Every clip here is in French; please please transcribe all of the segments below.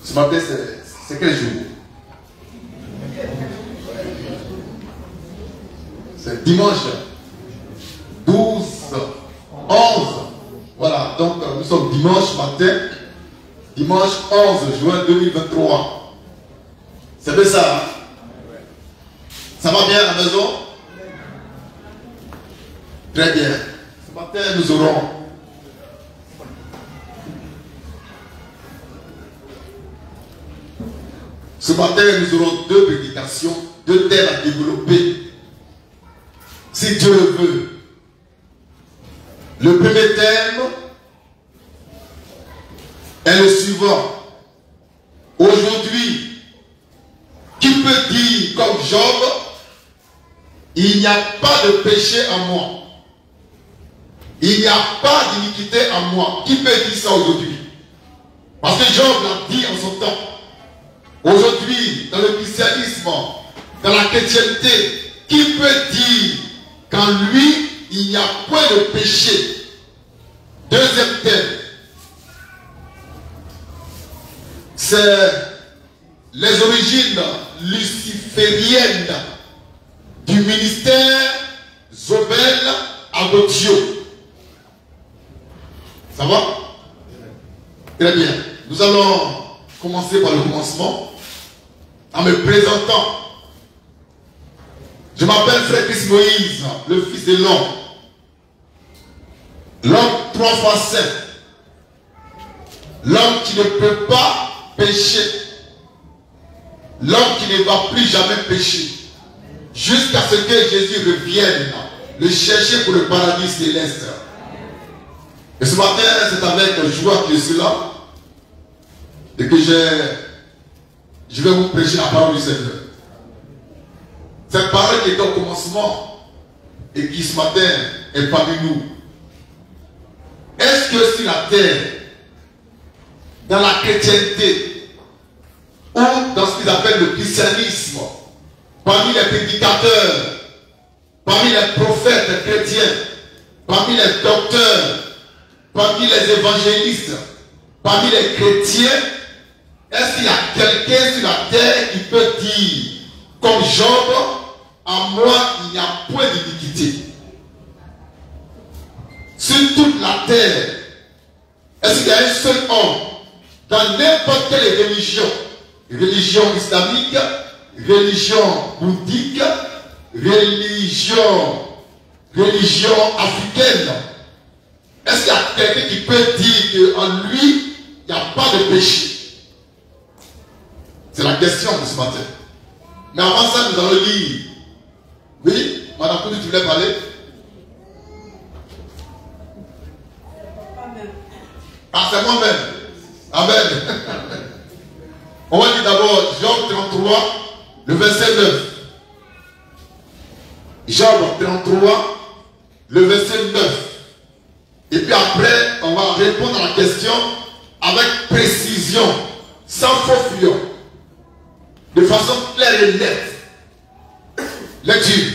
Ce matin, c'est quel jour? C'est dimanche 12, 11. Voilà, donc nous sommes dimanche matin, dimanche 11 juin 2023. C'est bien ça, hein? Ça va bien à la maison? Très bien. Ce matin, nous aurons deux prédications, deux thèmes à développer. Si Dieu le veut. Le premier thème est le suivant. Aujourd'hui, qui peut dire comme Job, il n'y a pas de péché en moi. Il n'y a pas d'iniquité en moi. Qui peut dire ça aujourd'hui? Parce que Job l'a dit en son temps. Aujourd'hui, dans le christianisme, dans la chrétienté, qui peut dire qu'en lui, il n'y a point de péché? Deuxième thème, c'est les origines lucifériennes du ministère Zobel Agodio. Ça va? Très bien. Nous allons commencer par le commencement en me présentant. Je m'appelle Frère Christ Moïse, le fils de l'homme. L'homme 3 fois saint. L'homme qui ne peut pas pécher. L'homme qui ne va plus jamais pécher. Jusqu'à ce que Jésus revienne le chercher pour le paradis céleste. Et ce matin, c'est avec joie que je suis là. Et que je vais vous prêcher la parole du Seigneur. Cette parole qui est au commencement et qui ce matin est parmi nous. Est-ce que sur la terre, dans la chrétienté, ou dans ce qu'ils appellent le christianisme, parmi les prédicateurs, parmi les prophètes chrétiens, parmi les docteurs, parmi les évangélistes, parmi les chrétiens, est-ce qu'il y a quelqu'un sur la terre qui peut dire, comme Job, en moi il n'y a point d'iniquité? Sur toute la terre, est-ce qu'il y a un seul homme dans n'importe quelle religion, religion islamique, religion bouddhique, religion africaine, est-ce qu'il y a quelqu'un qui peut dire qu'en lui, il n'y a pas de péché? C'est la question de ce matin. Mais avant ça, nous allons lire. Oui, Madame Koudou, tu voulais parler? Ah, c'est moi-même. Amen. On va dire d'abord Job 33, le verset 9. Job 33, le verset 9. Et puis après, on va répondre à la question avec précision, sans faux fuyant, de façon claire et nette. Lecture.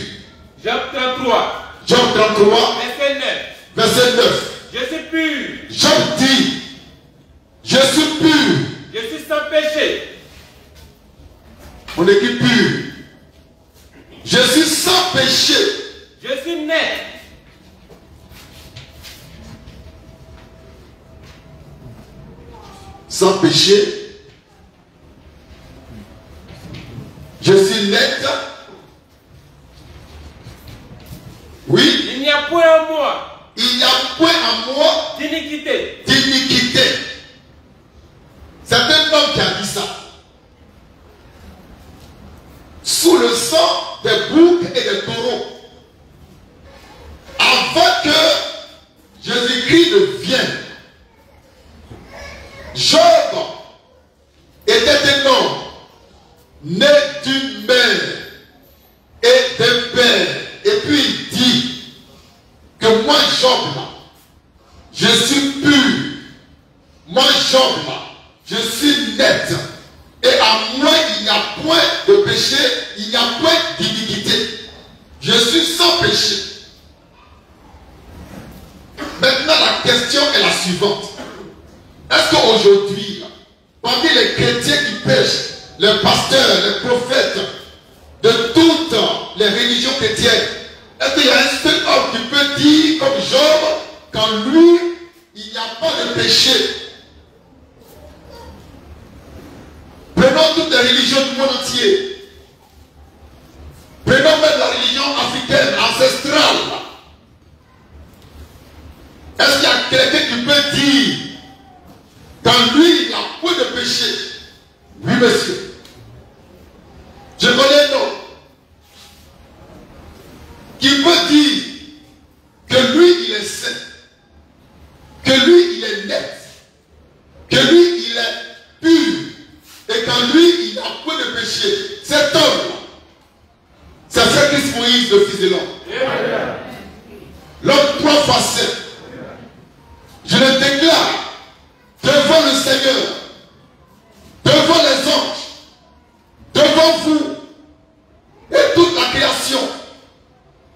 Job 33. Job 33. Verset 9. Verset 9. Je suis pur. Job dit, je suis pur. Je suis sans péché. On écrit pur. Je suis sans péché. Je suis net. Sans péché. Je suis net. Oui. Il n'y a point en moi. Il n'y a point en moi d'iniquité. D'iniquité. C'est un homme qui a dit ça. Sous le sang des boucs et des taureaux. Avant que Jésus-Christ ne vienne, Job était un homme né d'une mère et d'un père. Et puis il dit que moi, Job, là, je suis pur. Moi, Job, là, je suis net. Et à moi, il n'y a point de péché, il n'y a point d'iniquité. Je suis sans péché. Maintenant, la question est la suivante. Est-ce qu'aujourd'hui, parmi les chrétiens qui pêchent, les pasteurs, les prophètes, de toutes les religions chrétiennes, est-ce qu'il y a un seul homme qui peut dire comme Job qu'en lui, il n'y a pas de péché? Prenons toutes les religions du monde entier. Prenons même la religion africaine, ancestrale. Est-ce qu'il y a quelqu'un qui peut dire qu'en lui, il n'y a point de péché? Oui, monsieur. Je connais un homme qui peut dire que lui, il est saint, que lui, il est net, que lui, il est pur, et qu'en lui, il n'y a point de péché. Cet homme, c'est frère Christ Moïse, le fils de l'homme. L'homme 3 fois saint. Je le déclare devant le Seigneur, devant les anges, devant vous et toute la création,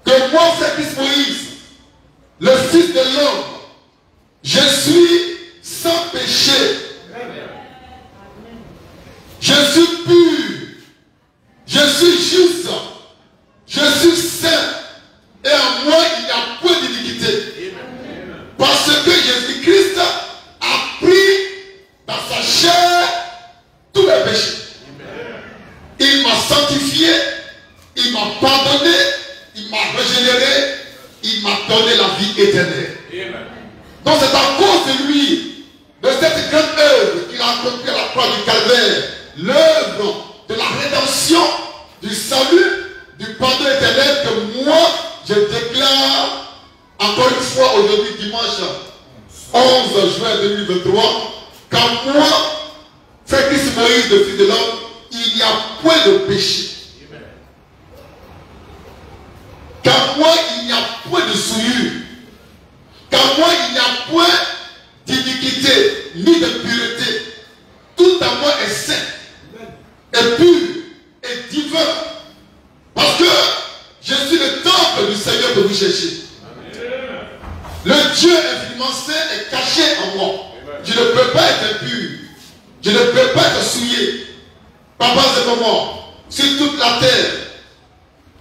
que moi, frère Christ Moïse, le fils de l'homme, je suis sans péché. Je suis pur. Je suis juste. Je suis saint. Et en moi, il n'y a point d'iniquité. Parce que Jésus-Christ a pris dans sa chair tous les péchés. Il m'a sanctifié, il m'a pardonné, il m'a régénéré, il m'a donné la vie éternelle. Donc c'est à cause de lui, de cette grande œuvre qu'il a accomplie à la croix du Calvaire, l'œuvre de la rédemption, du salut, du pardon éternel, que moi je déclare encore une fois aujourd'hui dimanche 11 juin 2023, qu'en moi, frère Christ Moïse, le fils de l'homme, il n'y a point de péché. Qu'en moi, il n'y a point de souillure. Qu'en moi, il n'y a point d'iniquité, ni de pureté. Tout en moi est saint, est pur, est divin. Parce que je suis le temple du Seigneur que vous cherchez. Le Dieu infiniment saint est caché en moi. Je ne peux pas être impur. Je ne peux pas être souillé. Papa, c'est comment? Sur toute la terre,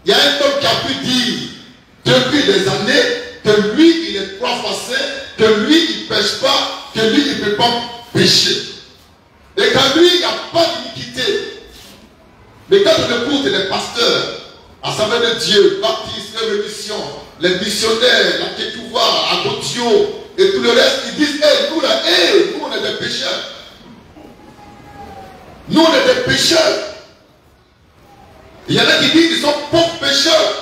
il y a un homme qui a pu dire depuis des années que lui, il est 3 fois saint, que lui, il ne pêche pas, que lui, il ne peut pas pécher. Et qu'en lui, il n'y a pas d'iniquité. Mais quand on écoute les pasteurs, Assemblée de Dieu, baptistes, rémission, les missionnaires, la Ketouva, Agodio et tout le reste, ils disent, nous là, nous on est des pécheurs. Nous on est des pécheurs. Il y en a qui disent qu'ils sont pauvres pécheurs.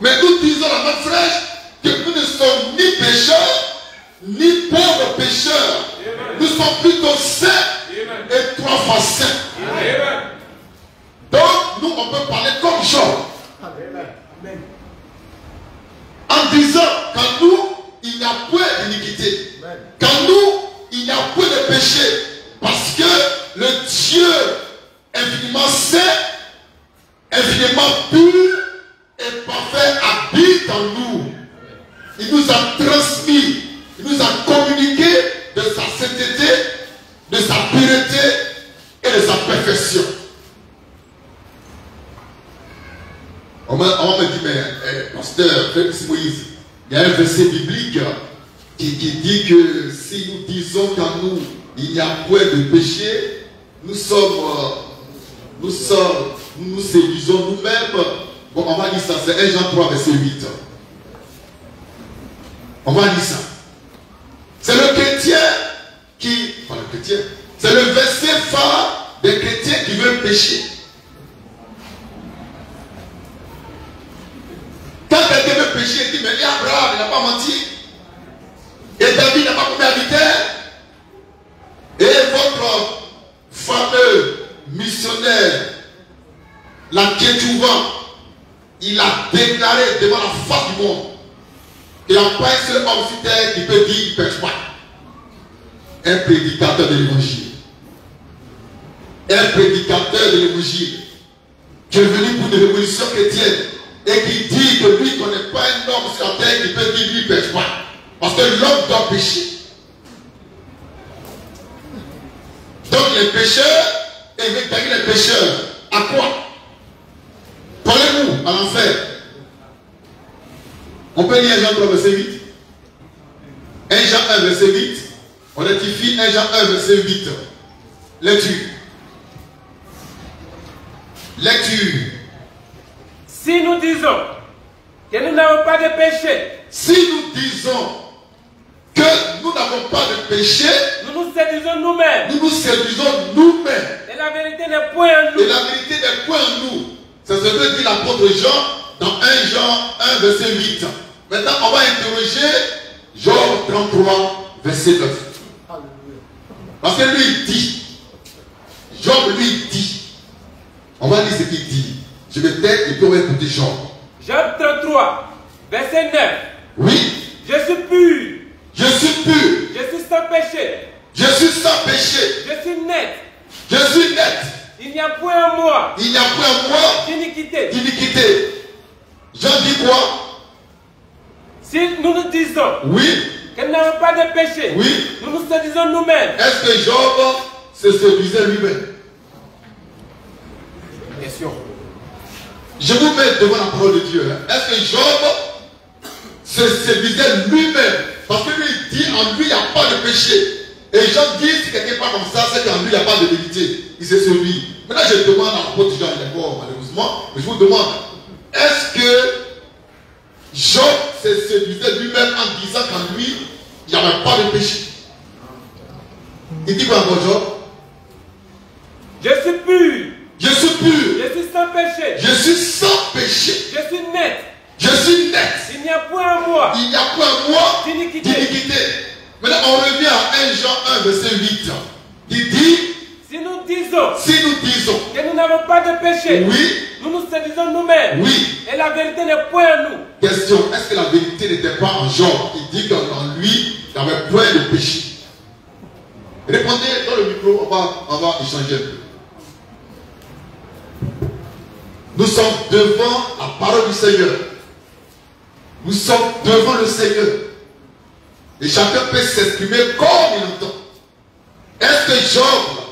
Mais nous disons à notre frère que nous ne sommes ni pécheurs, ni pauvres pécheurs. Nous sommes plutôt saints et 3 fois saints. Donc, nous, on peut parler comme Job. En disant qu'en nous, il n'y a point d'iniquité. Qu'en nous, il n'y a point de péché. Parce que le Dieu infiniment saint, infiniment pur et parfait habite en nous. Il nous a transmis, il nous a communiqué de sa sainteté, de sa pureté et de sa perfection. On m'a dit, mais pasteur Félix Moïse, il y a un verset biblique qui dit que si nous disons qu'en nous, il n'y a point de péché, nous séduisons nous-mêmes. Bon, on va lire ça, c'est 1 Jean 3, verset 8. On va lire ça. C'est le chrétien qui... Enfin, le chrétien. C'est le verset phare des chrétiens qui veulent pécher. Quand quelqu'un veut pécher, il dit, mais Abraham, il n'a pas menti. Et David n'a pas commis adultère. Et votre fameux missionnaire, la Ketouva, il a déclaré devant la face du monde qu'il n'y a pas un seul homme sur terre qui peut dire qu'il ne pêche pas. Un prédicateur de l'évangile. Un prédicateur de l'évangile qui est venu pour une révolution chrétienne et qui dit que lui ne connaît pas un homme sur la terre qui peut dire qu'il ne pêche pas. Parce que l'homme doit pécher. les pécheurs et il veut gagner les pécheurs. À quoi? Parlez-nous à l'enfer. On peut lire 1 Jean 3, verset 8. 1 Jean 1, verset 8. On rectifie 1 Jean 1, verset 8. Lecture. Lecture. Si nous disons que nous n'avons pas de péché, Si nous disons que nous n'avons pas de péché, nous nous séduisons nous-mêmes. nous nous séduisons nous-mêmes. Et la vérité n'est point en nous. Et la vérité n'est point en nous. C'est ce que dit l'apôtre Jean dans 1 Jean 1, verset 8. Maintenant, on va interroger Job 33, verset 9. Parce que lui, il dit, Job lui dit, on va lire ce qu'il dit. Je vais taire et puis on va écouter Job. Job 33, verset 9. Oui, Je suis pur, je suis pur, je suis sans péché, je suis sans péché, je suis net. je suis net. Il n'y a point en moi Il n'y a point en moi d'iniquité. d'iniquité. Jean dit quoi? Si nous nous disons Oui, que nous n'avons pas de péché, oui. nous nous séduisons nous-mêmes. Est-ce que Job se séduisait lui-même? Question. Je vous mets devant la parole de Dieu. Est-ce que Job se séduisait lui-même? Parce que lui il dit en lui il n'y a pas de péché. Et Jean dit si quelqu'un part comme ça, c'est qu'en lui il n'y a pas de vérité. Il s'est séduit. Maintenant je demande à l'apôtre Jean, il est mort malheureusement, mais je vous demande, est-ce que Job se séduisait lui-même en disant qu'en lui il n'y avait pas de péché? Il dit quoi encore Job? Je suis pur, Je suis pur, je suis sans péché, je suis sans péché, je suis net. je suis net. Il n'y a point en moi Il n'y a point en moi d'iniquité. d'iniquité. Maintenant, on revient à 1 Jean 1, verset 8. Il dit, Si nous disons si nous disons, que nous n'avons pas de péché, oui, nous nous séduisons nous-mêmes. oui, Et la vérité n'est point en nous. question, est-ce que la vérité n'était pas en Jean? Il dit qu'en lui, il n'y avait point de péché. Répondez dans le micro, on va échanger un peu. Nous sommes devant la parole du Seigneur. Nous sommes devant le Seigneur. Et chacun peut s'exprimer comme il entend. Est-ce que Job,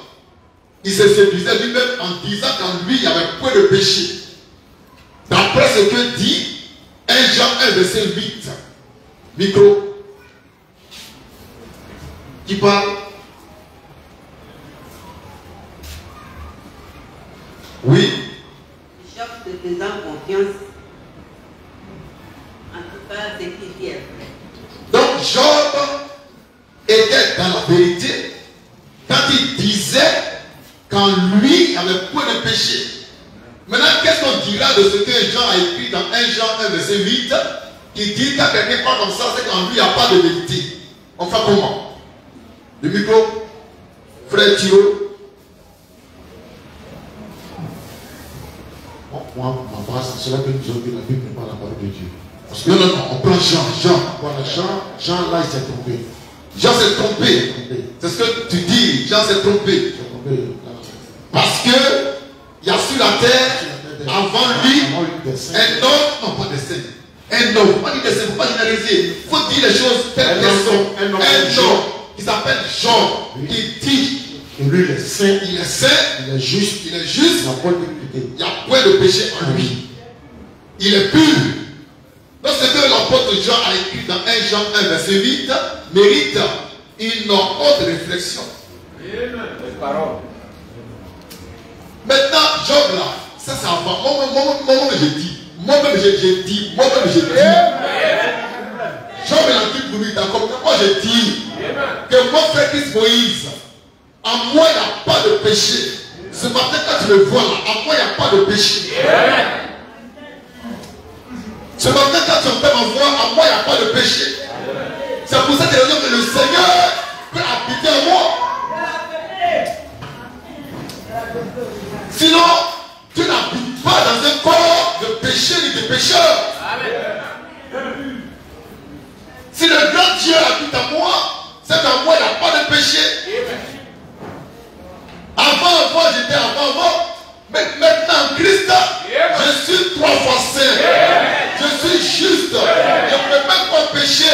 il se séduisait lui-même en disant qu'en lui, il y avait point de péché? D'après ce que dit 1 Jean 1, verset 8. Micro. Qui parle? Oui. Job se faisant confiance, en tout cas, c'est qui dit est vrai. Donc Job était dans la vérité quand il disait qu'en lui, il n'y avait point de péché. Maintenant, qu'est-ce qu'on dira de ce que Jean a écrit dans 1 Jean 1, verset 8, qui dit quand quelqu'un parle comme ça, c'est qu'en lui, il n'y a pas de vérité. On fait comment? Le micro, frère Thiro. Moi, ma base, c'est cela que nous avons dit, la Bible n'est pas la parole de Dieu. Parce que Non, non, non, on prend Jean. voilà, Jean là, il s'est trompé. Jean s'est trompé. C'est ce que tu dis, Jean s'est trompé. Il s'est trompé. Parce que il y a sur la terre, avant lui, un homme, non pas des saints, un homme, pas dire des saints, il ne faut pas généraliser, il faut dire les choses telles qu'elles sont. Un homme qui s'appelle Jean, qui dit, Et lui, il est saint, il est saint, il est juste, il est juste, il n'a pas d'iniquité. il n'y a point de péché en lui. Il est pur. Donc ce que l'apôtre Jean a écrit dans 1 Jean 1, verset 8, mérite une autre réflexion. Maintenant, Job là, ça va. Moi-même j'ai dit. Moi-même j'ai dit. Job est l'antique pour lui, d'accord. Moi j'ai dit que mon frère Christ Moïse, en moi il n'y a pas de péché. Ce matin quand tu le vois là, en moi il n'y a pas de péché. Ce matin quand tu entends ma voix, en moi il n'y a pas de péché. C'est pour cette raison que le Seigneur peut habiter en moi. Sinon, tu n'habites pas dans un corps de péché ni de pécheur. Si le grand Dieu habite en moi, c'est qu'en moi il n'y a pas de péché. Avant, j'étais avant. Mais maintenant, en Christ, je suis 3 fois saint. Je suis juste. Je ne peux même pas pécher.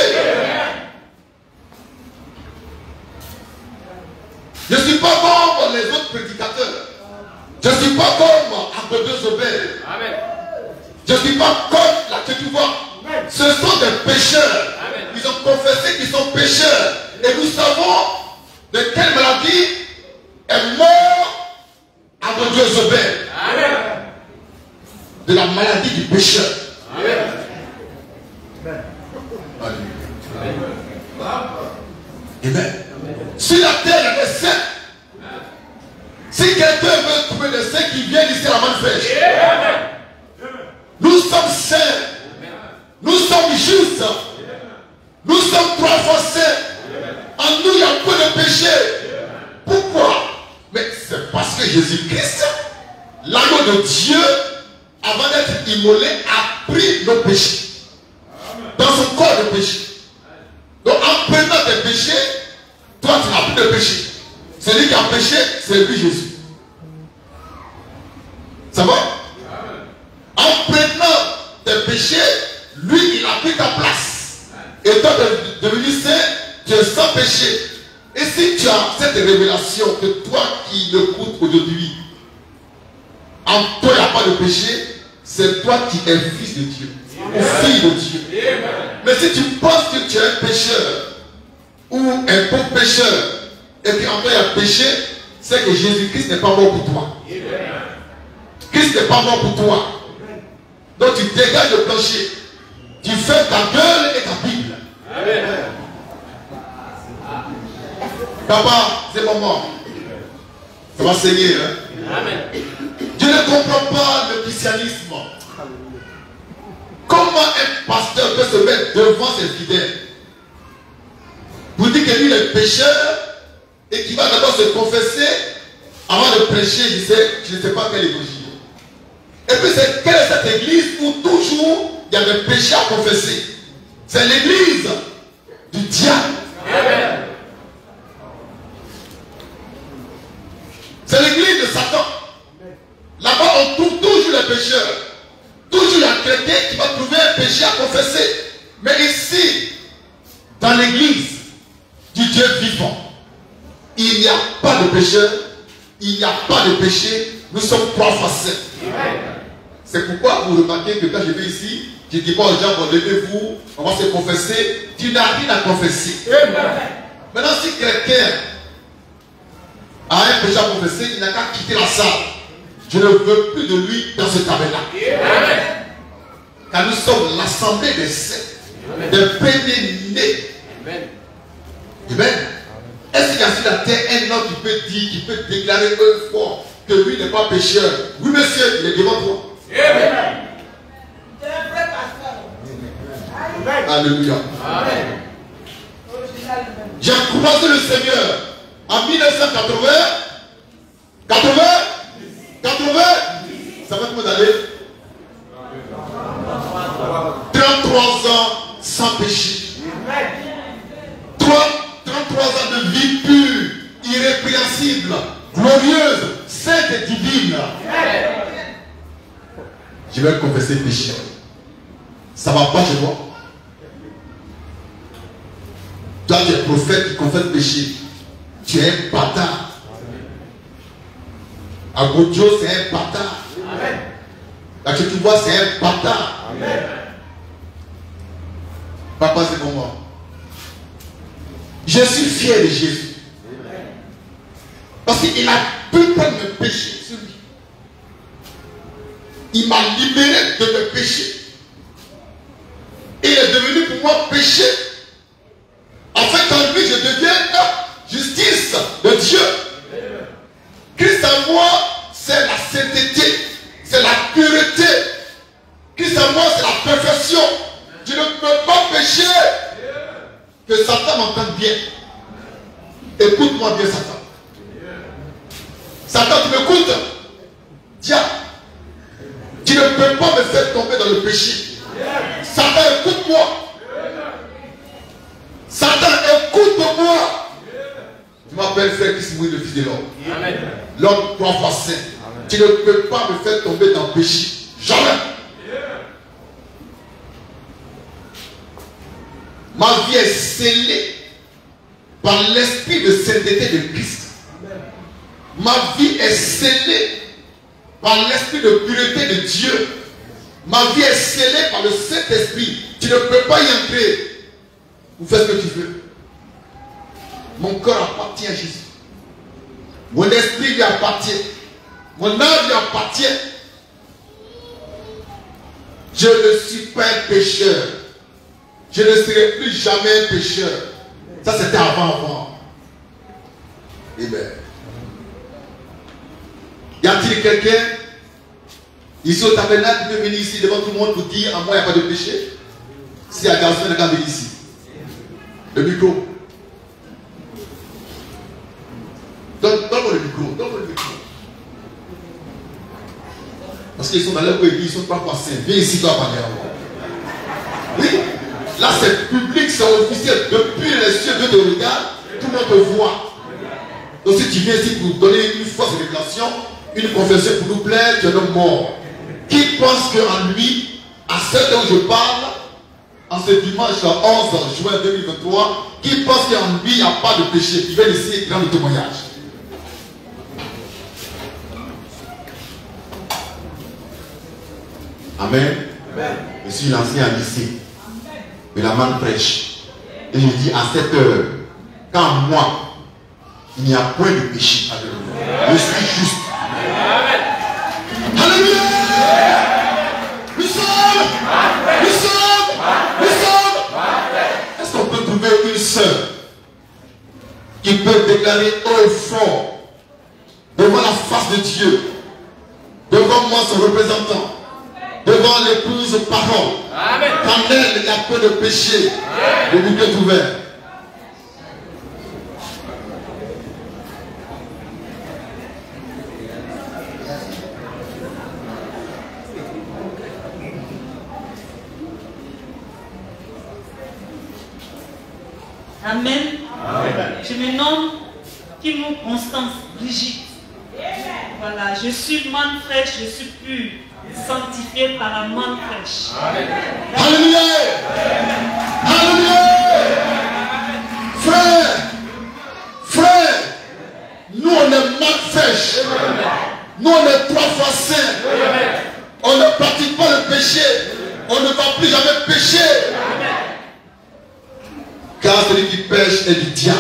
Je ne suis pas bon pour les prédicateur. Je ne suis pas comme Abedozobel. Je ne suis pas comme la Ketouva. Ce sont des pécheurs. Ils ont confessé qu'ils sont pécheurs. Et nous savons de quelle maladie est mort Abedozobel. De la maladie du pécheur. Amen. Sur la terre, il y a des saints. Si quelqu'un veut trouver des saints qui viennent ici à la manifeste, nous sommes saints. Nous sommes justes. Nous sommes 3 fois saints. En nous, il y a peu de péché. Pourquoi? Mais c'est parce que Jésus-Christ, l'agneau de Dieu, avant d'être immolé, a pris nos péchés. Dans son corps de péché. Donc en prenant tes péchés, toi tu n'as plus de péché. Celui qui a péché, c'est lui Jésus. Ça va? En prenant tes péchés, lui il a pris ta place. Et toi tu es devenu saint, tu es sans péché. Et si tu as cette révélation que toi qui l'écoutes aujourd'hui, en toi il n'y a pas de péché, c'est toi qui es fils de Dieu. Ou fille de Dieu. Mais si tu penses que tu es un pécheur ou un pauvre pécheur et qu'en toi il y a péché, c'est que Jésus-Christ n'est pas mort pour toi. Christ n'est pas mort pour toi. Donc tu dégages le plancher. Tu fais ta gueule et ta Bible. Papa, c'est mon mort. Ça va saigner. Hein? Je ne comprends pas le christianisme. Comment un pasteur peut se mettre devant ses fidèles pour dire que lui il est pécheur et qu'il va d'abord se confesser avant de prêcher, je ne sais pas quel évangile. Et puis quelle est cette église où toujours il y a des péchés à confesser? C'est l'église du diable. C'est l'église de Satan. Là-bas on trouve toujours les pécheurs. Toujours il y a quelqu'un qui va trouver un péché à confesser. Mais ici, dans l'église du Dieu vivant, il n'y a pas de pécheur, il n'y a pas de péché, nous sommes 3 fois saints. C'est pourquoi vous remarquez que quand je vais ici, je ne dis pas aux gens, bon, levez-vous, on va se confesser. Tu n'as rien à confesser. Maintenant, si quelqu'un a un péché à confesser, il n'a qu'à quitter la salle. Je ne veux plus de lui dans ce tabernacle. Car nous sommes l'assemblée des saints, des pénénés. Amen. Est-ce qu'il y a sur la terre un homme qui peut dire, qui peut déclarer un fois que lui n'est pas pécheur? Oui, monsieur, il est devant toi. Alléluia. J'ai croisé le Seigneur en 1980. 80, ça va comment d'aller? 33 ans sans péché. 33 ans de vie pure, irrépréhensible, glorieuse, sainte et divine. Je vais confesser péché. Ça va pas chez toi? Toi, tu es prophète qui confesse péché. Tu es un bâtard. Agodio, c'est un bâtard. Là que tu vois, c'est un bâtard. Papa, c'est pour moi. Je suis fier de Jésus. Parce qu'il a pu prendre mes péchés sur lui. Il m'a libéré de mes péchés. Il est devenu pour moi péché. En fait, en lui, je deviens justice de Dieu. Christ en moi, c'est la sainteté, c'est la pureté. Christ en moi, c'est la perfection. Je ne peux pas pécher. Que Satan m'entende bien. Écoute-moi bien, Satan. Satan, tu m'écoutes? Tiens, tu ne peux pas me faire tomber dans le péché. Satan, écoute-moi. Satan, écoute-moi. Tu m'appelles frère Christ Moïse, le fils de l'homme. L'homme 3 fois saint. Tu ne peux pas me faire tomber dans le péché. Jamais. Ma vie est scellée par l'esprit de sainteté de Christ. Ma vie est scellée par l'esprit de pureté de Dieu. Ma vie est scellée par le Saint-Esprit. Tu ne peux pas y entrer. Vous faites ce que tu veux. Mon cœur appartient à Jésus. Mon esprit lui appartient. Mon âme lui appartient. Je ne suis pas un pécheur. Je ne serai plus jamais un pécheur. Ça c'était avant. Amen. Y a-t-il quelqu'un ici au tabernacle qui peut venir ici devant tout le monde pour dire à moi il n'y a pas de péché? Si il y a un garçon, il y a venir ici. Le micro. Donne-moi le micro. Donne-moi le micro. Parce qu'ils sont dans leur église, ils ne sont pas passés. Viens ici, toi, parler à moi. Oui. Là, c'est public, c'est officiel. Depuis les cieux, Dieu te regarde, tout le monde te voit. Donc, si tu viens ici pour donner une fausse révélation, une confession pour nous plaire, tu es un homme mort. Qui pense qu'en lui, à cette heure où je parle, en ce dimanche 11 juin 2023, qui pense qu'en lui, il n'y a pas de péché, qui vient ici et grand le témoignage. Amen. Amen. Je suis l'ancien à lycée. Mais la manne prêche. Et je dis à cette heure, quand moi, il n'y a point de péché. Alléluia. Je suis juste. Amen. Alléluia. Nous sommes. Est-ce qu'on peut trouver une sœur qui peut déclarer haut et fort devant la face de Dieu, devant moi son représentant, devant l'épouse parole, qu'en elle il y a peu de péché? Le micro est ouvert. Amen. Amen. Je me nomme Kimou Constance Brigitte. Voilà, je suis manne fraîche, je suis pure, sanctifiée par la manne fraîche. Alléluia. Alléluia. Frère, nous on est manne fraîche. Nous on est 3 fois saints. On ne pratique pas le péché. On ne va plus jamais pécher. Car celui qui pêche est du diable.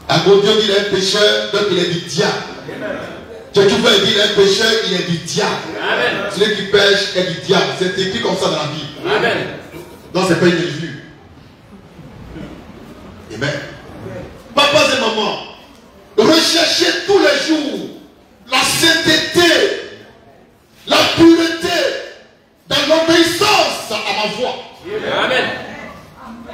Un bon Dieu dit qu'il est un pécheur, donc il est du diable. Quelqu'un veut dire qu'il est un pécheur, il est du diable. Amen. Celui qui pêche est du diable. C'est écrit comme ça dans la Bible. Amen. Donc c'est pas une injure. Amen. Papa et maman, recherchez tous les jours la sainteté, la pureté, dans l'obéissance à ma voix. Amen.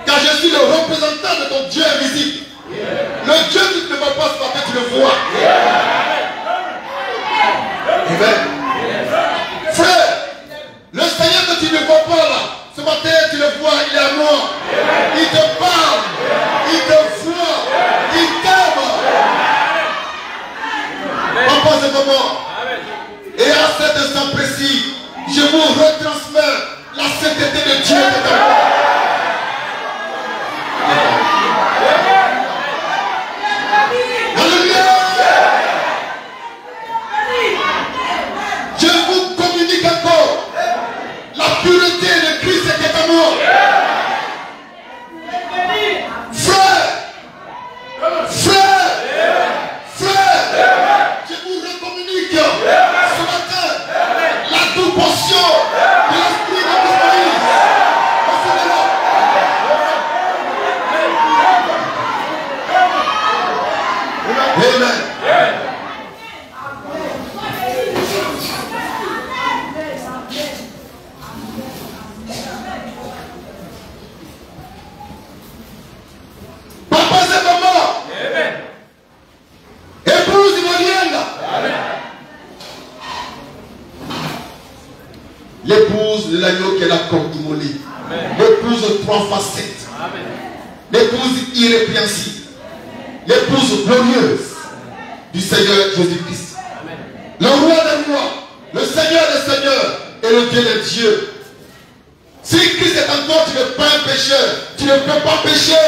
Car je suis le représentant de ton Dieu invisible. Le Dieu qui ne te voit pas ce matin, tu le vois. Amen. Frère, le Seigneur que tu ne vois pas là, ce matin tu le vois, il est à moi. Il te parle, il te voit, il t'aime. Papa et maman, et à cet instant précis, je vous retransmets la sainteté de Dieu. Alléluia. Je vous communique encore la pureté de Christ qui est à moi. Frère, je vous recommunique ce matin la double portion de l'esprit de Moïse. Amen. Papa et maman, épouse ivoirienne, l'épouse de l'agneau qui est la corne immolée, l'épouse 3 facettes, l'épouse irrépréhensible, l'épouse glorieuse du Seigneur Jésus-Christ. Le roi des rois, le Seigneur des seigneurs et le Dieu des dieux. Si Christ est en toi, tu n'es pas un pécheur, tu ne peux pas pécher.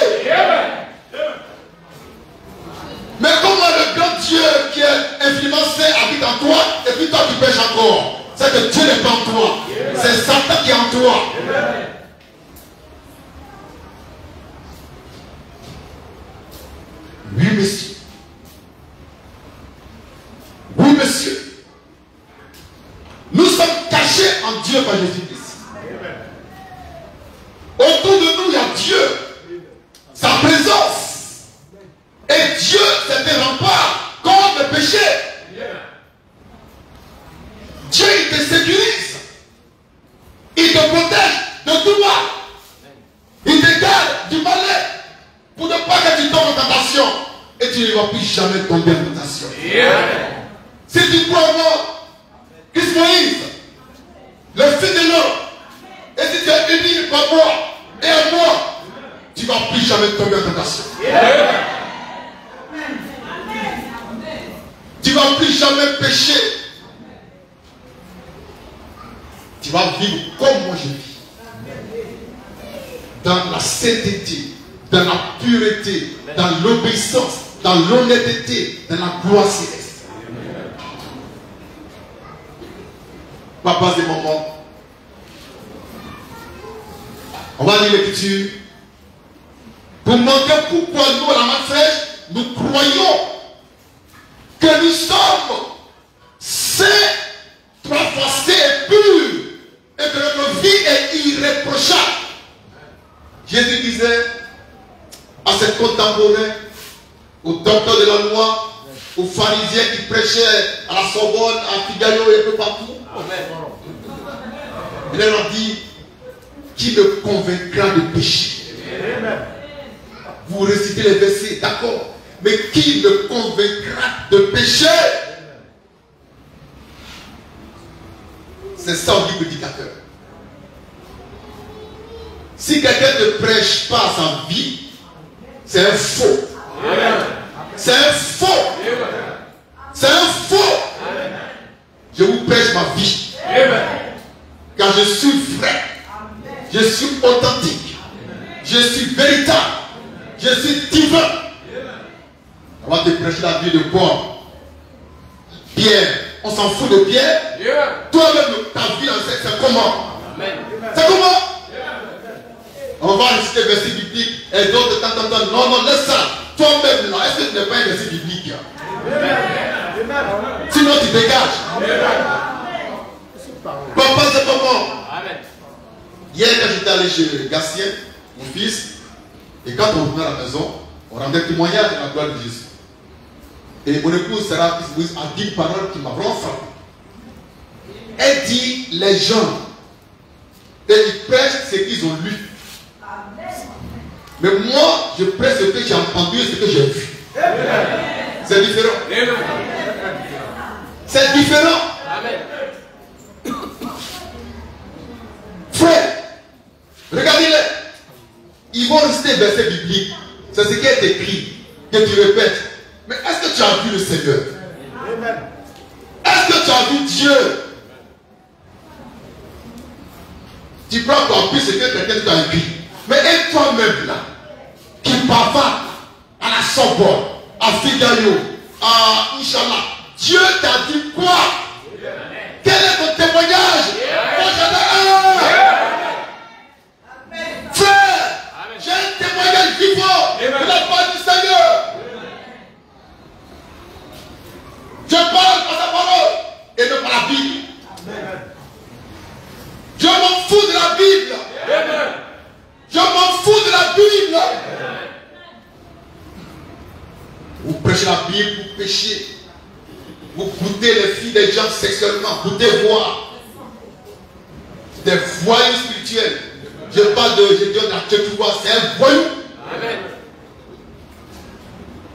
que Dieu n'est pas en toi. C'est Satan qui est en toi. Oui, monsieur. Oui, monsieur. Nous sommes cachés en Dieu par Jésus-Christ. Autour de nous, il y a Dieu. Sa présence. Et Dieu, c'est des remparts contre le péché. Dieu, il te sécurise. Il te protège de tout mal. Il te garde du malheur. Pour ne pas que tu tombes en tentation. Et tu ne vas plus jamais tomber en tentation. Si tu crois en moi, Christ Moïse, le fils de l'homme, et si tu es uni par moi et en moi, tu ne vas plus jamais tomber en tentation. Tu ne vas plus jamais pécher. Tu vas vivre comme moi je vis. Dans la sainteté, dans la pureté, dans l'obéissance, dans l'honnêteté, dans la gloire céleste. Papa et maman, on va lire l'écriture pour montrer pourquoi nous, à la main fraîche, nous croyons que nous sommes saints, trois fois saints et purs, et que notre vie est irréprochable. Jésus disait à ses contemporains, aux docteurs de la loi, aux pharisiens qui prêchaient à la Sorbonne, à Figaro et un peu partout. Il leur a dit, qui me convaincra de péché? Vous récitez les versets, d'accord, mais qui me convaincra de péché? C'est ça le livre prédicateur. Si quelqu'un ne prêche pas sa vie, c'est un faux. C'est un faux. C'est un faux. Je vous prêche ma vie. Car je suis vrai. Je suis authentique. Je suis véritable. Je suis divin. On va te prêcher la vie de Paul. Pierre. On s'en fout de Pierre. Toi-même, ta vie, c'est comment? C'est comment? On va réciter le verset biblique et d'autres t'entendent. Non, non, laisse ça. Toi-même, là, est-ce que tu n'es pas un verset biblique? Sinon, tu dégages. Papa, c'est comment? Hier, quand j'étais allé chez Gatien, mon fils, et quand on revenait à la maison, on rendait témoignage de la gloire de Jésus. Et mon épouse Sarah a dit une parole qui m'a vraiment frappé. Elle dit les gens, et ils prêchent ce qu'ils ont lu. Mais moi, je prêche ce que j'ai entendu et ce que j'ai vu. C'est différent. C'est différent. Frère, regardez-les. Ils vont réciter des versets bibliques. C'est ce qui est écrit, que tu répètes. Mais est-ce que tu as vu le Seigneur? Est-ce que tu as vu Dieu? Tu prends encore plus ce que quelqu'un t'a écrit. Mais et toi-même là, qui bavarde à la Sorbonne, à Figaro, à Inch'Allah, Dieu t'a dit quoi? Quel est ton témoignage? Frère, j'ai un témoignage vivant de la part du Seigneur. Je parle par sa parole et non par la Bible. Je m'en fous de la Bible. Je m'en fous de la Bible. Vous prêchez la Bible, vous péchez. Vous goûtez les filles des gens sexuellement. Vous goûtez voir. Des voyous spirituels. Je parle de Gédéon d'Archetuwa, c'est un voyou. Amen.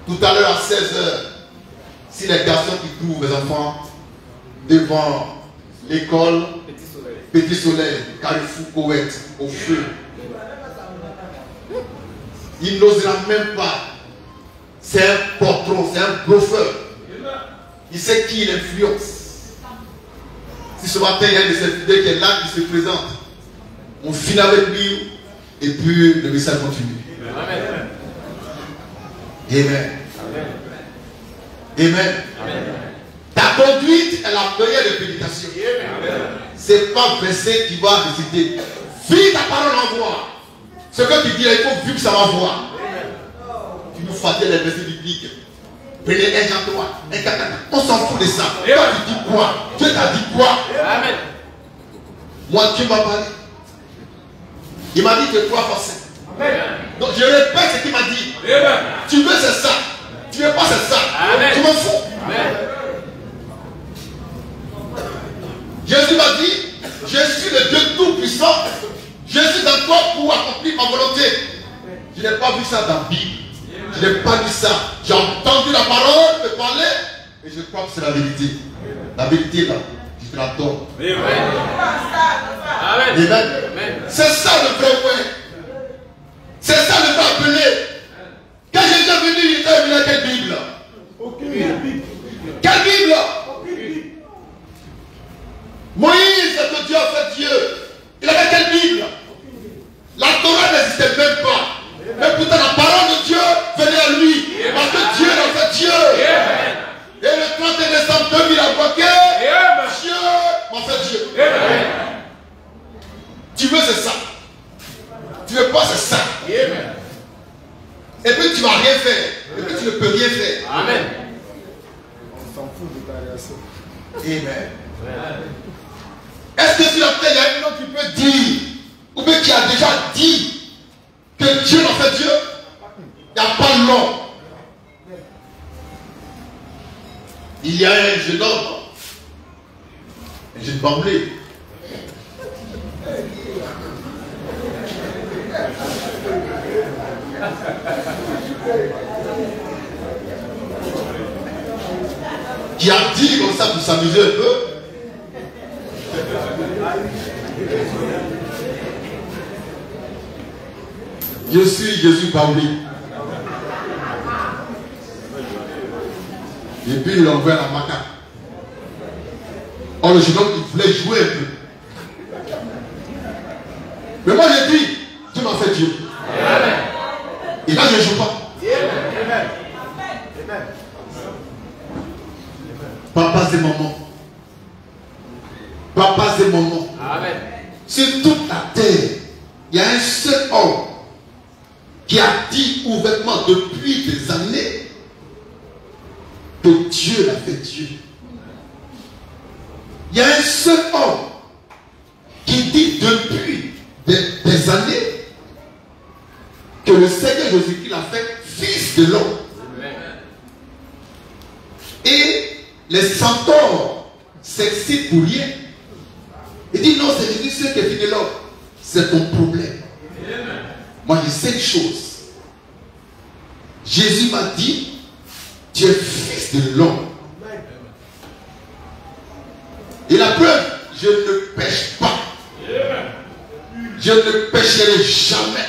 Tout à l'heure à 16h, si les garçons qui trouvent les enfants devant l'école, Petit Soleil, Carrefour, Koweït, au feu, il n'osera même pas. C'est un patron, c'est un bluffeur. Il sait qui il influence. Si ce matin il y a un de ces fidèles qui est là, qui se présente, on finit avec lui et puis le message continue. Amen. Amen. Amen. Amen. Ta conduite est la meilleure des prédications. C'est pas verset qui va réciter. Vis ta parole en voix. Ce que tu dis, il faut vivre ça en voix. Tu nous fatigues les versets bibliques. Prenez un Jean 3, un 4, on s'en fout de ça. Toi, tu dis quoi? Dieu t'a dit quoi? Amen. Moi, Dieu m'a parlé. Il m'a dit que 3 fois 5. Donc, je répète ce qu'il m'a dit. Amen. Tu veux, c'est ça. Tu veux pas, c'est ça. Amen. Tu m'en fous. Amen. Jésus m'a dit, je suis le Dieu Tout-Puissant. Je suis en toi pour accomplir ma volonté. Je n'ai pas vu ça dans la Bible. Je n'ai pas dit ça. J'ai entendu la parole me parler et je crois que c'est la vérité. La vérité là, je te la donne. Amen. Amen. C'est ça le vrai ouais. C'est ça le vrai appelé. Quand Jésus est venu, il était venu à quelle Bible? Aucune Bible. Quelle Bible? Moïse, que Dieu a fait Dieu. Il avait quelle Bible? La Torah n'existait même pas. Mais pourtant la parole de Dieu venait à lui. Parce que Dieu a fait Dieu. Et le 31 décembre 2000 a bloqué. Dieu m'a fait Dieu. Tu veux, c'est ça. Tu veux pas, c'est ça. Et puis tu vas rien faire. Et puis tu ne peux rien faire. Amen. On s'en fout de ta réaction. Amen. Est-ce que sur la terre, il y a un homme qui peut dire, ou bien qui a déjà dit, que Dieu n'a fait Dieu? Il n'y a pas l'homme. Il y a un jeune homme, un jeune bamblé. Qui a dit comme ça pour s'amuser un peu. Je suis Jésus Baouli. Et puis il envoie la maca. Or le jeune homme, il voulait jouer un peu. Mais moi j'ai dit, Dieu m'a fait Dieu. Et là je ne joue pas. Papas et maman. Papas et maman. Sur toute la terre, il y a un seul homme qui a dit ouvertement depuis des années que Dieu l'a fait Dieu. Il y a un seul homme qui dit depuis des années que le Seigneur Jésus-Christ l'a fait fils de l'homme. Et les centaures s'excitent pour rien. Il dit non, c'est Jésus qui est fils de l'homme. C'est ton problème. Moi, je sais une chose. Jésus m'a dit, tu es fils de l'homme. Et la preuve, je ne pêche pas. Je ne pêcherai jamais.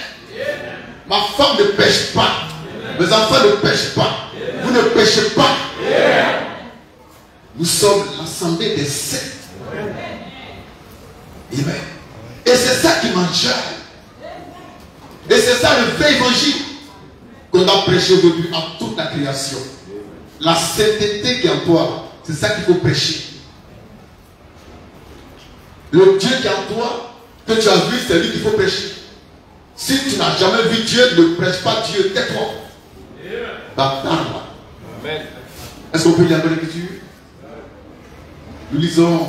Ma femme ne pêche pas. Mes enfants ne pêchent pas. Vous ne pêchez pas. Nous sommes l'assemblée des saints. Amen. Et c'est ça qui m'enjaille. Et c'est ça le vrai évangile qu'on a prêché aujourd'hui à toute la création. La sainteté qui est en toi, c'est ça qu'il faut prêcher. Le Dieu qui est en toi, que tu as vu, c'est lui qu'il faut prêcher. Si tu n'as jamais vu Dieu, ne prêche pas Dieu, tais-toi. Amen. Est-ce qu'on peut lire l'écriture? Nous lisons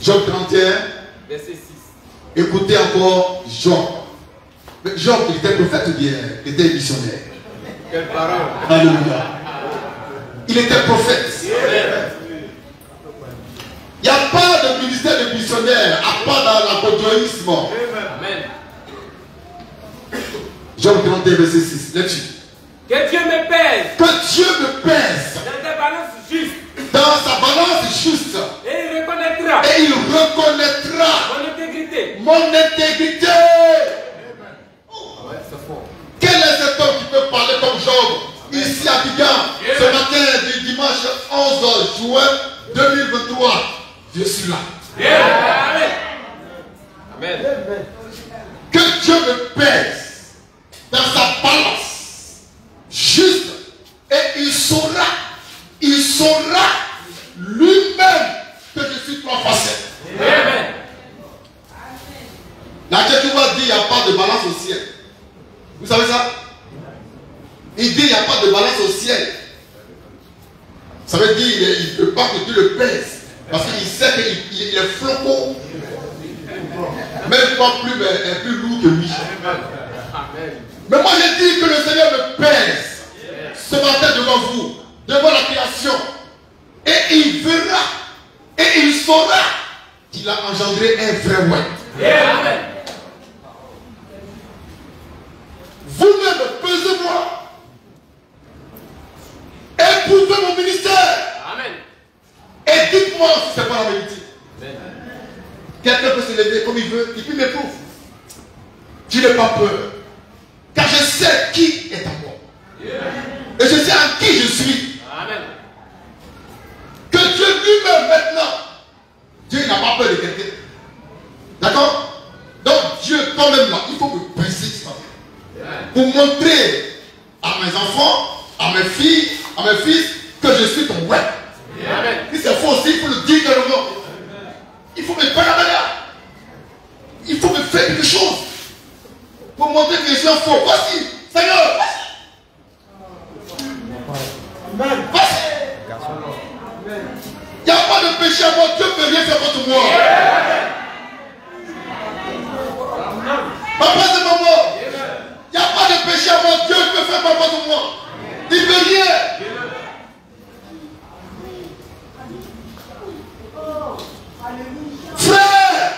Job 31, verset 6. Écoutez encore Job. Job, il était prophète ou bien il était missionnaire? Quelle parole! Alléluia. Il était prophète. Il n'y a pas de ministère de missionnaire à part dans l'apothéisme. Amen. Job 31, verset 6. Là-dessus. Que Dieu me pèse. Que Dieu me pèse. Dans ta balance juste. Dans sa balance juste. Et il reconnaîtra. Et il reconnaîtra. Mon intégrité. Mon intégrité. Quel est cet homme qui peut parler comme Job ici à Bigan ce matin du dimanche 11 juin 2023? Je suis là. Amen. Amen. Que Dieu me pèse dans sa balance juste et il saura Vous savez ça? Il dit il n'y a pas de balance au ciel. Ça veut dire il ne peut pas que Dieu le pèse. Parce qu'il sait qu'il est flocon. Même pas plus lourd que lui. Mais moi je dis que le Seigneur me pèse ce matin devant vous, devant la création. Et il verra, et il saura qu'il a engendré un vrai ouais. Vous-même, pesez-moi. Éprouvez mon ministère. Amen. Et dites-moi si ce n'est pas la vérité. Quelqu'un peut se lever comme il veut, et puis m'éprouve. Tu n'as pas peur. Car je sais qui est à moi. Et je sais en qui je suis. Amen. Que Dieu lui-même maintenant, Dieu n'a pas peur de quelqu'un. D'accord? Donc Dieu, toi-même là, il faut me peser ce matin. Pour montrer à mes enfants, à mes filles, à mes fils, que je suis ton ouais. Amen. Si c'est faux aussi, il faut le dire clairement. Il faut me faire il faut me faire quelque chose. Pour montrer que je suis un faux. Voici, Seigneur, voici. Voici. Il n'y a pas de péché à moi, Dieu ne peut rien faire contre moi. Papa c'est maman. Il n'y a pas de péché à moi, Dieu ne peut faire pas contre moi. Il ne peut rien. Frère,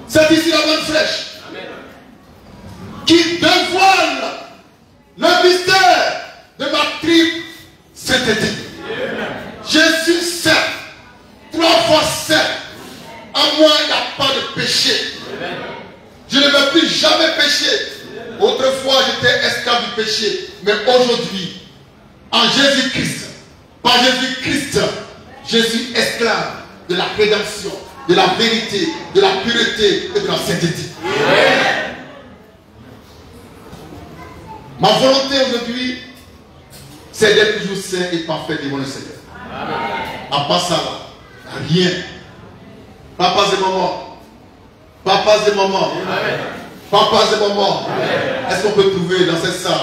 c'est ici la bonne flèche qui dévoile le mystère de ma triple sainteté. Jésus 7, 3 fois 7. En moi, il n'y a pas de péché. Je ne vais plus jamais pécher. Autrefois, j'étais esclave du péché. Mais aujourd'hui, en Jésus-Christ, par Jésus-Christ, je suis esclave de la rédemption, de la vérité, de la pureté et de la sainteté. Ma volonté aujourd'hui, c'est d'être toujours saint et parfait devant le Seigneur. À part ça, là, rien. Papas et mamans. Papas et mamans. Papas et mamans. Est-ce qu'on peut trouver dans cette salle,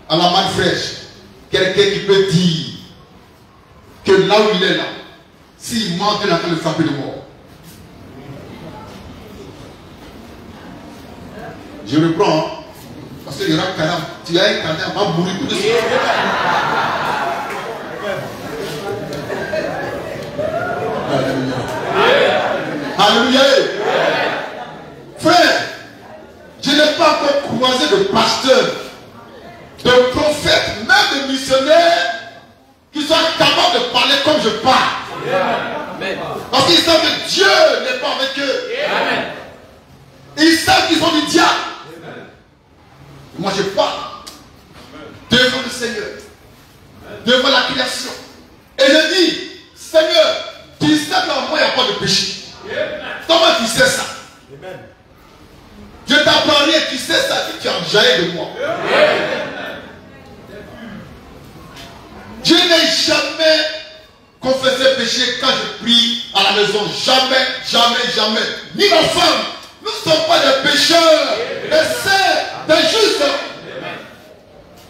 à la main fraîche, quelqu'un qui peut dire que là où il est là, s'il manque, il est en train de frapper de mort? Je reprends, hein, parce qu'il y aura un cadavre. Tu as un cadavre, va mourir tout de suite. Alléluia. Frère, je n'ai pas encore croisé de pasteur, de prophète, même de missionnaire qui soient capables de parler comme je parle. Parce qu'ils savent que Dieu n'est pas avec eux. Ils savent qu'ils sont du diable. Moi je parle devant le Seigneur, devant la création. Et je dis, Seigneur, tu sais qu'en moi il n'y a pas de péché. Comment tu sais ça? Je t'apprends rien, tu sais ça, que tu as jailli de moi. Je n'ai jamais confessé péché quand je prie à la maison. Jamais, jamais, jamais. Ni ma femme. Nous ne sommes pas des pécheurs, des saints, des justes.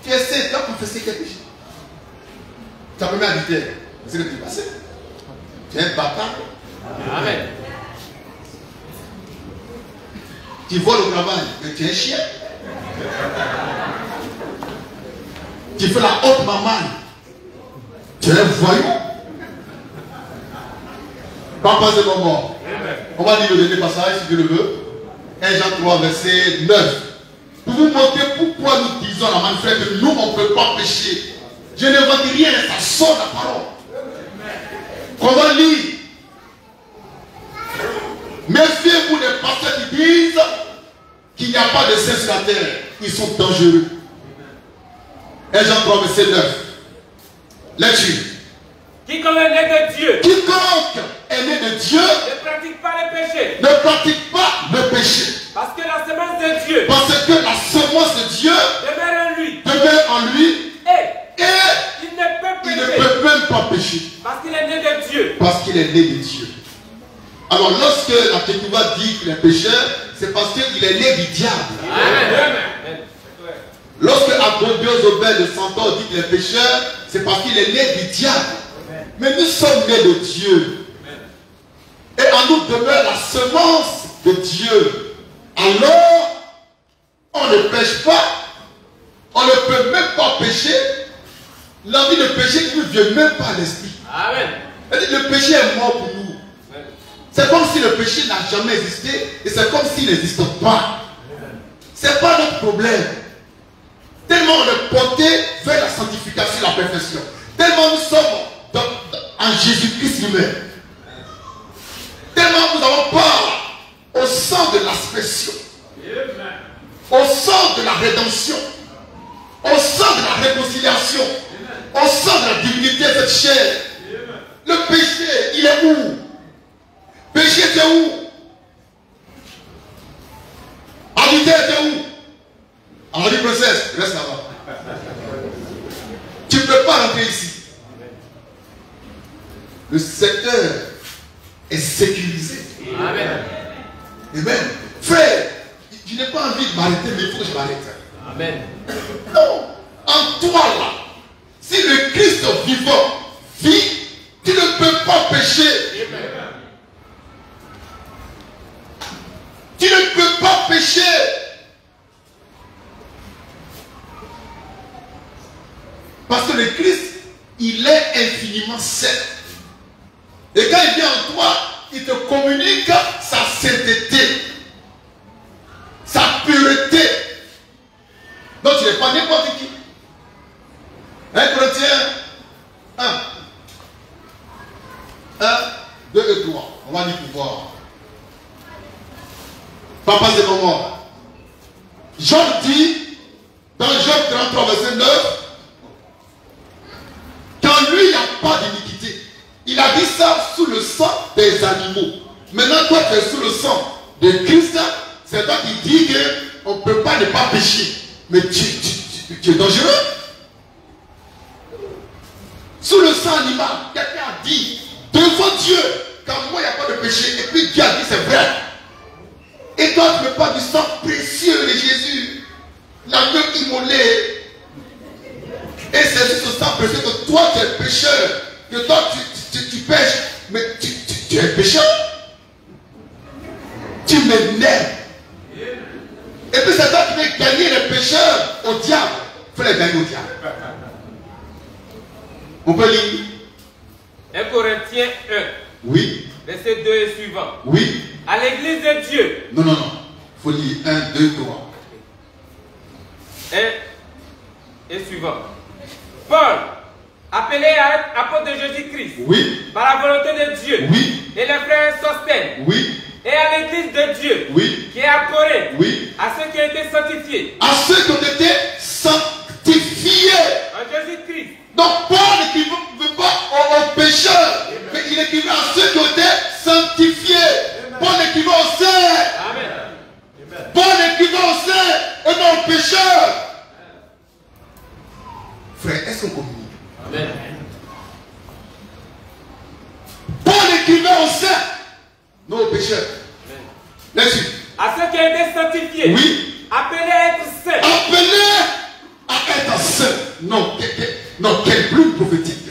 Tu essaies de confesser quel péché? Ta première invité, c'est ce que tu passais. Tu es un bâtard. Amen. Tu voles au travail, mais tu es un chien. Tu fais la haute maman. Tu es un voyou. Papa et maman. On va lire le dernier passage si Dieu le veut. 1 Jean 3, verset 9. Pour vous montrer pourquoi nous disons à la main frère que nous, on ne peut pas pécher. Je ne vois rien, ça sort la parole. On va lire. Méfiez-vous des pasteurs qui disent qu'il n'y a pas de saints sur la terre. Ils sont dangereux. 1 Jean 3, verset 9. Lecture. Quiconque est né de Dieu Quiconque est né de Dieu ne pratique pas le péché. ne pratique pas le péché. Parce que la semence de Dieu Parce que la semence de Dieu demeure en lui. demeure en lui Et et il ne peut il ne pécher. peut même pas pécher. Parce qu'il est né de Dieu. Parce qu'il est né de Dieu. Alors lorsque la Teshuvah dit qu'il est pécheur, c'est parce qu'il est né du diable. Amen. Lorsque Apollonios de Centaure dit qu'il est pécheur, c'est parce qu'il est né du diable. Mais nous sommes nés de Dieu. Et en nous demeure la semence de Dieu. Alors, on ne pêche pas. On ne peut même pas pécher. L'envie de pécher ne vient même pas à l'esprit. Amen. Le péché est mort pour nous. C'est comme si le péché n'a jamais existé et c'est comme s'il n'existe pas. Ce n'est pas notre problème. Tellement on est porté vers la sanctification, la perfection. Tellement nous sommes en Jésus-Christ lui-même. Tellement nous avons part au sang de l'aspersion, au sang de la rédemption, au sang de la réconciliation, au sang de la divinité de cette chair. Le péché, il est où? Péché, c'est où? Adultère, c'est où? Alors, dit princesse, reste là-bas. Tu ne peux pas rentrer ici. Le secteur est sécurisé. Amen. Amen. Frère, je n'ai pas envie de m'arrêter, mais il faut que je m'arrête. Amen. Non. En toi, là, si le Christ vivant vit, tu ne peux pas pécher. Tu ne peux pas pécher. Parce que le Christ, il est infiniment saint. Et quand il vient en toi, il te communique sa sainteté, sa pureté. Donc tu n'es pas n'importe qui. 1 Corinthiens 1, 2 et 3. On va dire pouvoir. Papa, c'est comment? Job dit, dans Job 33, verset 9, qu'en lui, il n'y a pas d'iniquité. Il a dit ça sous le sang des animaux. Maintenant, toi, tu es sous le sang de Christ. C'est toi qui dis qu'on ne peut pas ne pas pécher. Mais tu es dangereux. Sous le sang animal, quelqu'un a dit devant Dieu qu'en moi, il n'y a pas de péché. Et puis Dieu a dit c'est vrai. Et toi, tu ne veux pas du sang précieux de Jésus, l'agneau immolé. Et c'est sur ce sang précieux que toi, tu es pécheur. Que toi, tu pêches. Mais tu es pécheur. Tu m'énerves. Et puis c'est toi qui veux gagner les pécheurs au diable. Il faut les gagner au diable. On peut lire 1 Corinthiens 1. Oui. Verset 2 et suivant. Oui. À l'église de Dieu. Non. Il faut lire 1, 2, 3. 1 et suivant. Paul, appelé à être apôtre de Jésus-Christ. Oui. Par la volonté de Dieu. Oui. Et les frères Sostène. Oui. Et à l'église de Dieu. Oui. Qui est à Corinthe. Oui. À ceux qui ont été sanctifiés. À ceux qui ont été sanctifiés. En Jésus-Christ. Donc Paul n'écrivait pas aux pécheurs, mais il écrivait à ceux qui ont été sanctifiés. Paul écrivait aux saints. Amen. Paul écrivait aux saints et non aux pécheurs. Frère, est-ce qu'on communique? Amen. Paul écrivait aux saints, non aux pécheurs. Là-dessus. À ceux qui ont été sanctifiés. Oui. Appelés à être saints. Appelés à être saints. Non, quel bloom prophétique.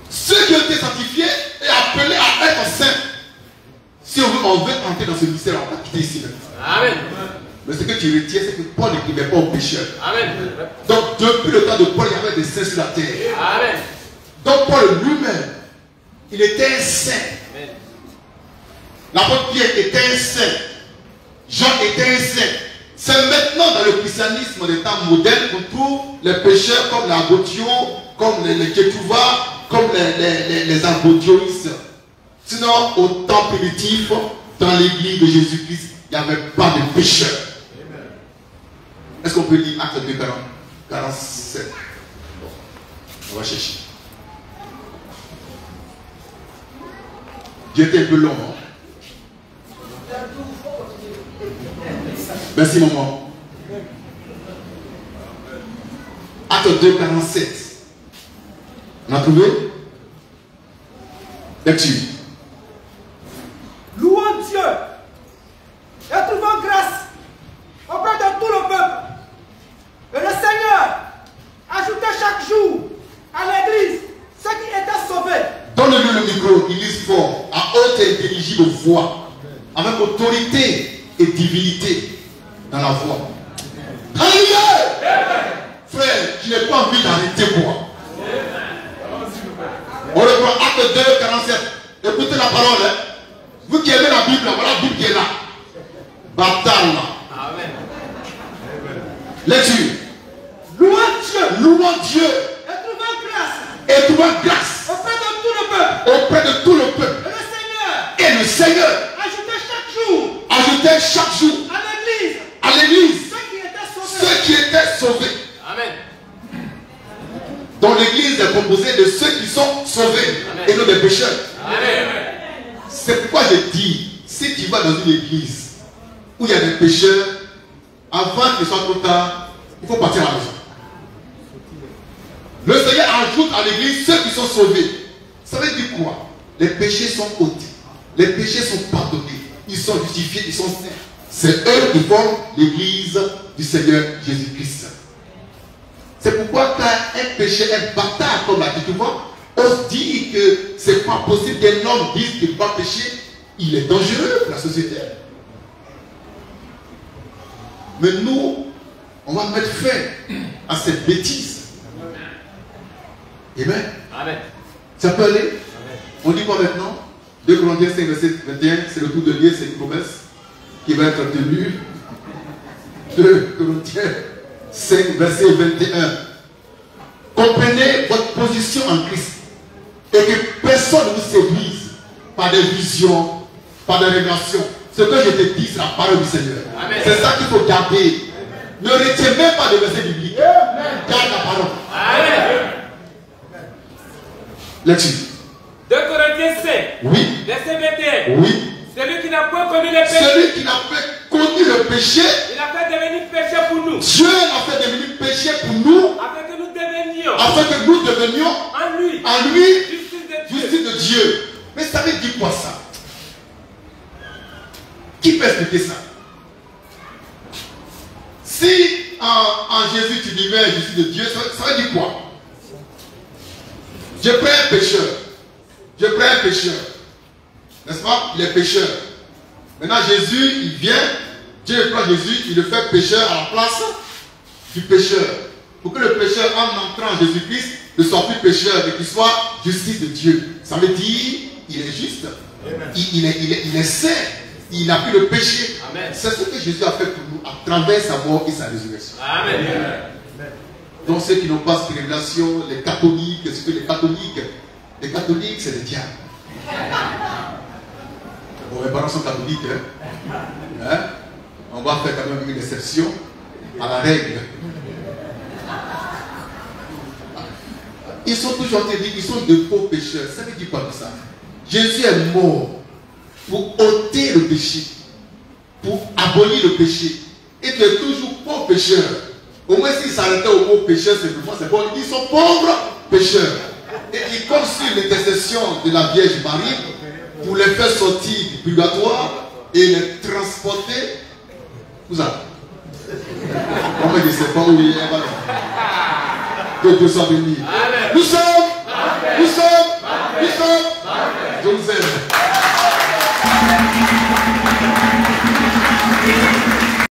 Ceux qui ont été sanctifiés et appelés à être saints. Si on veut entrer dans ce mystère, on va quitter ici. Amen. Mais ce que tu retiens, c'est que Paul n'écrivait pas aux pécheurs. Amen. Donc depuis le temps de Paul, il y avait des saints sur la terre. Amen. Donc Paul lui-même, il était un saint. Amen. L'apôtre Pierre était un saint. Jean était un saint. C'est maintenant dans le christianisme des temps modernes qu'on trouve les pécheurs comme les Agotio, comme les Ketouva, comme les Agotioïstes. Sinon, au temps primitif, dans l'église de Jésus-Christ, il n'y avait pas de pécheurs. Est-ce qu'on peut lire Acte 2, 47? Bon, on va chercher. Dieu était un peu long, hein? Merci, maman. Acte 2, 47. On a trouvé? Lecture. Louons Dieu voix, avec autorité et divinité dans la voix. Alléluia! Frère, je n'ai pas envie d'arrêter moi. On reprend Acte 2, 47. Écoutez la parole. Hein. Vous qui aimez la Bible, voilà la Bible qui est là. Bataille. Amen. Lecture. Louons Dieu. Louons Dieu. Et trouvons grâce. Et trouvons grâce. Auprès de tout le peuple. Auprès de tout le peuple. Et le Seigneur. Ajoutait chaque jour. Ajoutait chaque jour. À l'église. Ceux qui étaient sauvés. Amen. Donc l'église est composée de ceux qui sont sauvés. Amen. Et non des pécheurs. Amen. C'est pourquoi je dis, si tu vas dans une église où il y a des pécheurs, avant qu'il soit trop tard, il faut partir à la maison. Le Seigneur ajoute à l'église ceux qui sont sauvés. Ça veut dire quoi? Les péchés sont ôtés. Les péchés sont pardonnés. Ils sont justifiés, ils sont saints. C'est eux qui forment l'église du Seigneur Jésus-Christ. C'est pourquoi quand un péché, un bâtard comme l'a dit, tu vois, on se dit que c'est pas possible qu'un homme dise qu'il ne va pas pécher. Il est dangereux pour la société. Mais nous, on va mettre fin à cette bêtise. Amen. Amen. Ça peut aller? Amen. On dit quoi maintenant? 2 Corinthiens 5, verset 21, c'est le tour de lier, c'est une promesse qui va être tenue. 2 Corinthiens 5, verset 21. Comprenez votre position en Christ et que personne ne vous séduise par des visions, par des révélations. Ce que je te dis, c'est la parole du Seigneur. C'est ça qu'il faut garder. Ne retiens même pas de verset biblique. Garde la parole. Amen. Lecture. 2 Corinthiens 5. Oui. Verset 21. Oui. Celui qui n'a pas connu le péché. Celui qui n'a pas connu le péché. Il a fait devenir péché pour nous. Dieu l'a fait devenir péché pour nous. Afin que nous devenions. Afin que nous devenions. En lui. En lui. Justice de Dieu. Mais ça veut dire quoi ça? Qui peut expliquer ça? Si en Jésus tu deviens justice de Dieu, ça veut dire quoi? Je prends un pécheur. Je prends un pécheur. N'est-ce pas? Il est pécheur. Maintenant Jésus, il vient. Dieu prend Jésus, il le fait pécheur à la place du pécheur. Pour que le pécheur, en entrant en Jésus-Christ, ne soit plus pécheur, mais qu'il soit justice de Dieu. Ça veut dire, il est juste. Il est saint. Il n'a plus le péché. C'est ce que Jésus a fait pour nous à travers sa mort et sa résurrection. Amen. Donc ceux qui n'ont pas cette révélation, les catholiques, c'est que les catholiques c'est le diable. Bon, mes parents sont catholiques, hein? On va faire quand même une exception à la règle. Ils sont toujours dit qu'ils sont de faux pécheurs. Ça veut dire quoi ça? Jésus est mort pour ôter le péché, pour abolir le péché. Et tu es toujours pauvre pécheur. Au moins s'ils s'arrêtaient au mot pécheur, simplement, c'est bon. Ils sont pauvres pécheurs. Et ils comptent sur l'intercession de la Vierge Marie pour les faire sortir du purgatoire et les transporter. Où ça? Moi, je ne sais pas où il est. Que Dieu soit béni. Nous sommes. Je vous aime.